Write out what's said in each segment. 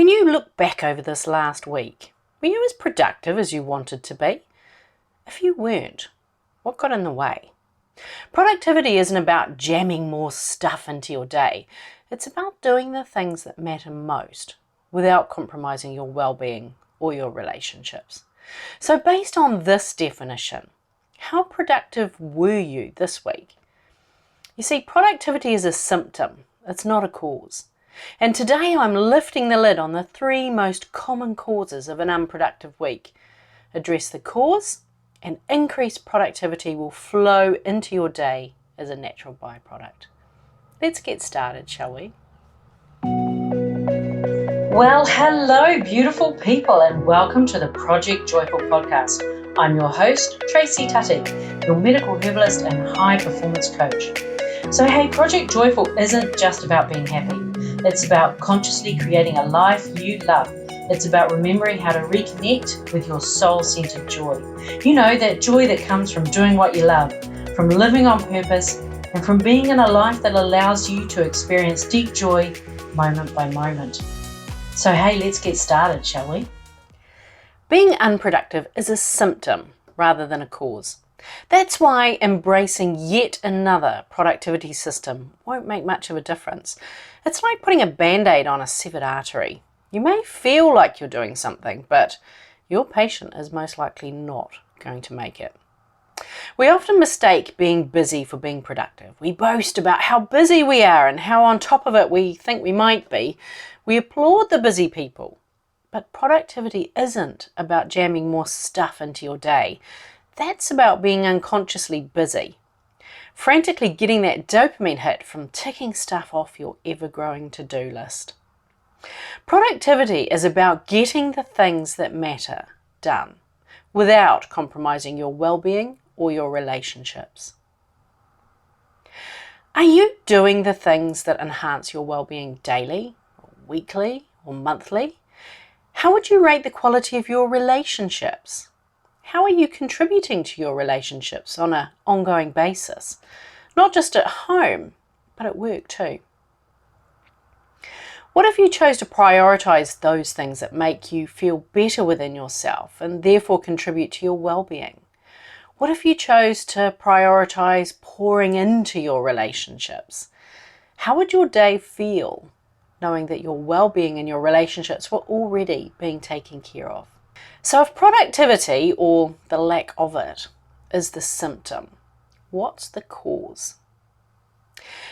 When you look back over this last week, were you as productive as you wanted to be? If you weren't, what got in the way? Productivity isn't about jamming more stuff into your day. It's about doing the things that matter most without compromising your well-being or your relationships. So based on this definition, how productive were you this week? You see, productivity is a symptom, it's not a cause. And today I'm lifting the lid on the 3 most common causes of an unproductive week. Address the cause, and increased productivity will flow into your day as a natural byproduct. Let's get started, shall we? Well, hello, beautiful people, and welcome to the Project Joyful podcast. I'm your host, Tracy Tutty, your medical herbalist and high performance coach. So, hey, Project Joyful isn't just about being happy. It's about consciously creating a life you love. It's about remembering how to reconnect with your soul-centered joy. You know, that joy that comes from doing what you love, from living on purpose, and from being in a life that allows you to experience deep joy moment by moment. So hey, let's get started, shall we? Being unproductive is a symptom rather than a cause. That's why embracing yet another productivity system won't make much of a difference. It's like putting a band-aid on a severed artery. You may feel like you're doing something, but your patient is most likely not going to make it. We often mistake being busy for being productive. We boast about how busy we are and how on top of it we think we might be. We applaud the busy people. But productivity isn't about jamming more stuff into your day. That's about being unconsciously busy. Frantically getting that dopamine hit from ticking stuff off your ever-growing to-do list. Productivity is about getting the things that matter done without compromising your well-being or your relationships. Are you doing the things that enhance your well-being daily, or weekly, or monthly? How would you rate the quality of your relationships? How are you contributing to your relationships on an ongoing basis? Not just at home, but at work too. What if you chose to prioritize those things that make you feel better within yourself and therefore contribute to your well-being? What if you chose to prioritize pouring into your relationships? How would your day feel knowing that your well-being and your relationships were already being taken care of? So if productivity, or the lack of it, is the symptom, what's the cause?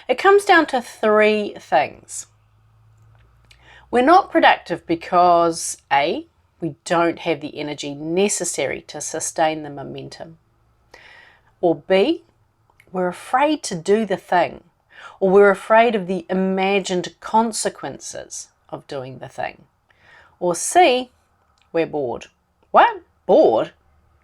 It comes down to 3 things. We're not productive because A, we don't have the energy necessary to sustain the momentum. Or B, we're afraid to do the thing. Or we're afraid of the imagined consequences of doing the thing. Or C, we're bored. What? Bored?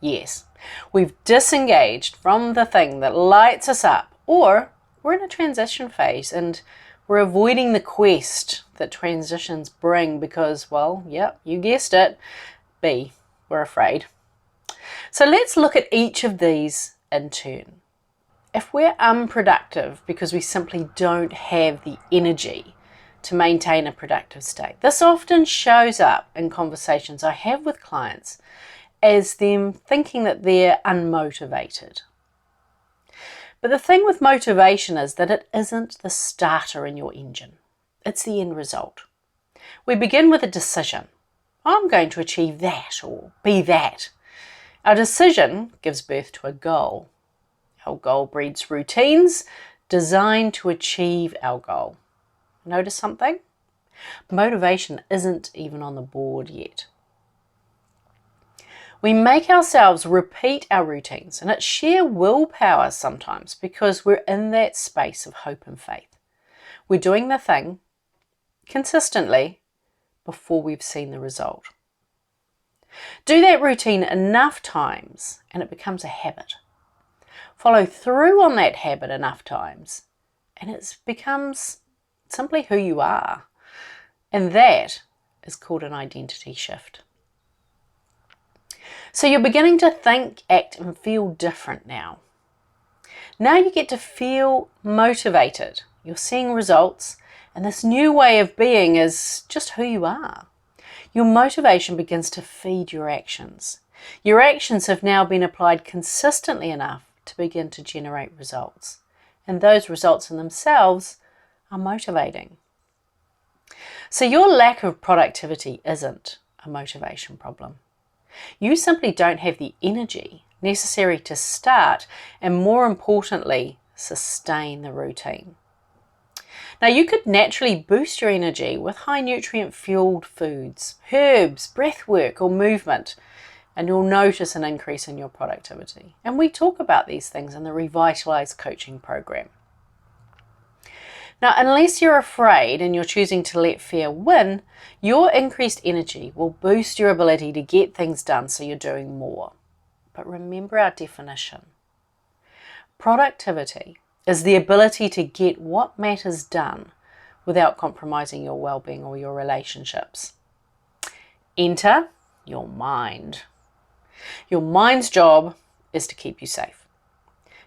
Yes. We've disengaged from the thing that lights us up, or we're in a transition phase and we're avoiding the quest that transitions bring because, well, yep, you guessed it, B, we're afraid. So let's look at each of these in turn. If we're unproductive because we simply don't have the energy to maintain a productive state, this often shows up in conversations I have with clients as them thinking that they're unmotivated. But the thing with motivation is that it isn't the starter in your engine. It's the end result. We begin with a decision. I'm going to achieve that or be that. Our decision gives birth to a goal. Our goal breeds routines designed to achieve our goal. Notice something? Motivation isn't even on the board yet. We make ourselves repeat our routines, and it's sheer willpower sometimes because we're in that space of hope and faith. We're doing the thing consistently before we've seen the result. Do that routine enough times and it becomes a habit. Follow through on that habit enough times and it becomes simply who you are. And that is called an identity shift. So you're beginning to think, act and feel different now. Now you get to feel motivated. You're seeing results, and this new way of being is just who you are. Your motivation begins to feed your actions. Your actions have now been applied consistently enough to begin to generate results. And those results in themselves are motivating. So your lack of productivity isn't a motivation problem. You simply don't have the energy necessary to start and, more importantly, sustain the routine. Now, you could naturally boost your energy with high nutrient fueled foods, herbs, breath work or movement, and you'll notice an increase in your productivity. And we talk about these things in the Revitalize coaching program. Now, unless you're afraid and you're choosing to let fear win, your increased energy will boost your ability to get things done, so you're doing more. But remember our definition. Productivity is the ability to get what matters done without compromising your well-being or your relationships. Enter your mind. Your mind's job is to keep you safe.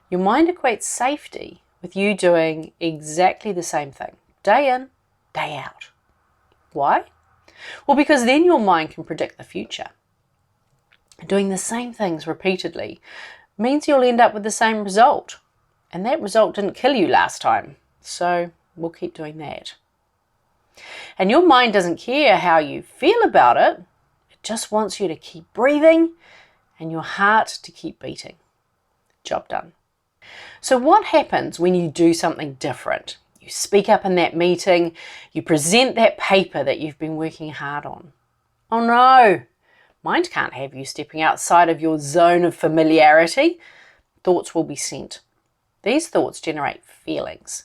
Your mind equates safety with you doing exactly the same thing, day in, day out. Why? Well, because then your mind can predict the future. Doing the same things repeatedly means you'll end up with the same result. And that result didn't kill you last time, so we'll keep doing that. And your mind doesn't care how you feel about it. It just wants you to keep breathing and your heart to keep beating. Job done. So what happens when you do something different? You speak up in that meeting, you present that paper that you've been working hard on. Oh no, mind can't have you stepping outside of your zone of familiarity. Thoughts will be sent. These thoughts generate feelings.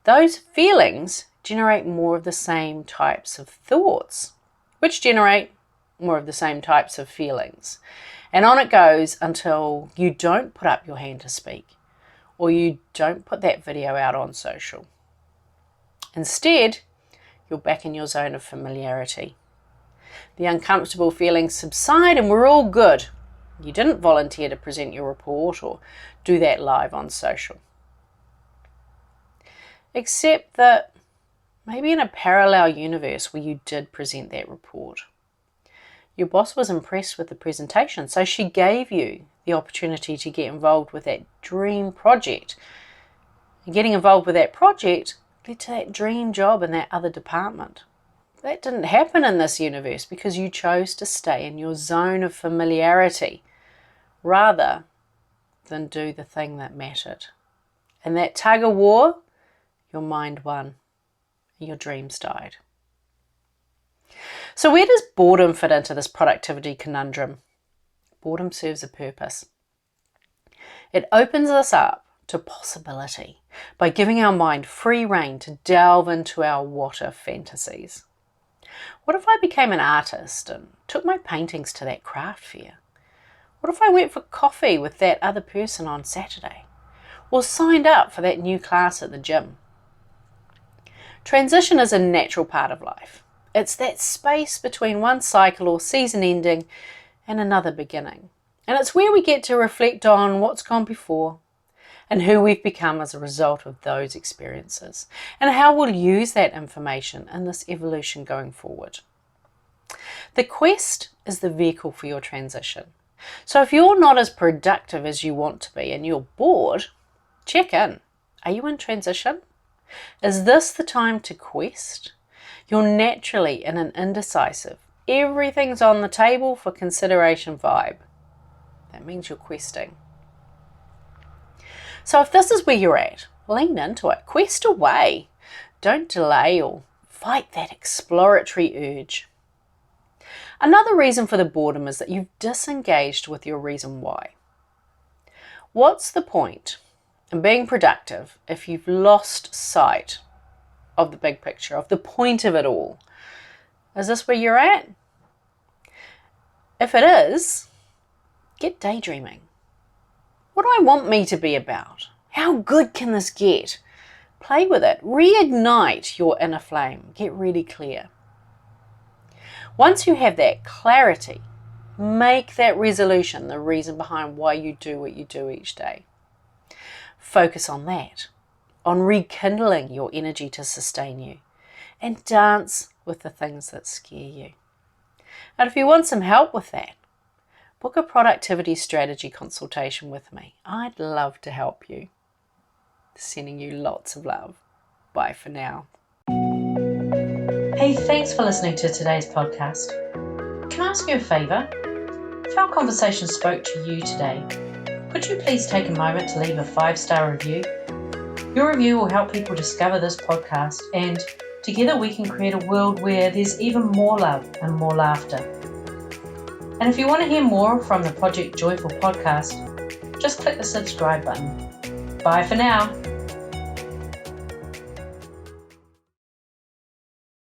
Those feelings generate more of the same types of thoughts, which generate more of the same types of feelings. And on it goes until you don't put up your hand to speak, or you don't put that video out on social. Instead, you're back in your zone of familiarity. The uncomfortable feelings subside and we're all good. You didn't volunteer to present your report or do that live on social. Except that maybe in a parallel universe where you did present that report, your boss was impressed with the presentation, so she gave you the opportunity to get involved with that dream project. And getting involved with that project led to that dream job in that other department. That didn't happen in this universe because you chose to stay in your zone of familiarity rather than do the thing that mattered. In that tug of war, your mind won, your dreams died. So where does boredom fit into this productivity conundrum? Boredom serves a purpose. It opens us up to possibility by giving our mind free rein to delve into our what-if fantasies. What if I became an artist and took my paintings to that craft fair? What if I went for coffee with that other person on Saturday? Or signed up for that new class at the gym? Transition is a natural part of life. It's that space between one cycle or season ending and another beginning. And it's where we get to reflect on what's gone before and who we've become as a result of those experiences, and how we'll use that information in this evolution going forward. The quest is the vehicle for your transition. So if you're not as productive as you want to be and you're bored, check in. Are you in transition? Is this the time to quest? You're naturally in an indecisive, everything's on the table for consideration vibe. That means you're questing. So if this is where you're at, lean into it, quest away. Don't delay or fight that exploratory urge. Another reason for the boredom is that you've disengaged with your reason why. What's the point in being productive if you've lost sight of the big picture, of the point of it all? Is this where you're at? If it is, get daydreaming. What do I want me to be about? How good can this get? Play with it. Reignite your inner flame. Get really clear. Once you have that clarity, make that resolution the reason behind why you do what you do each day. Focus on that, on rekindling your energy to sustain you, and dance with the things that scare you. And if you want some help with that, book a productivity strategy consultation with me. I'd love to help you. Sending you lots of love. Bye for now. Hey, thanks for listening to today's podcast. Can I ask you a favour? If our conversation spoke to you today, could you please take a moment to leave a 5-star review? Your review will help people discover this podcast, and together we can create a world where there's even more love and more laughter. And if you want to hear more from the Project Joyful podcast, just click the subscribe button. Bye for now.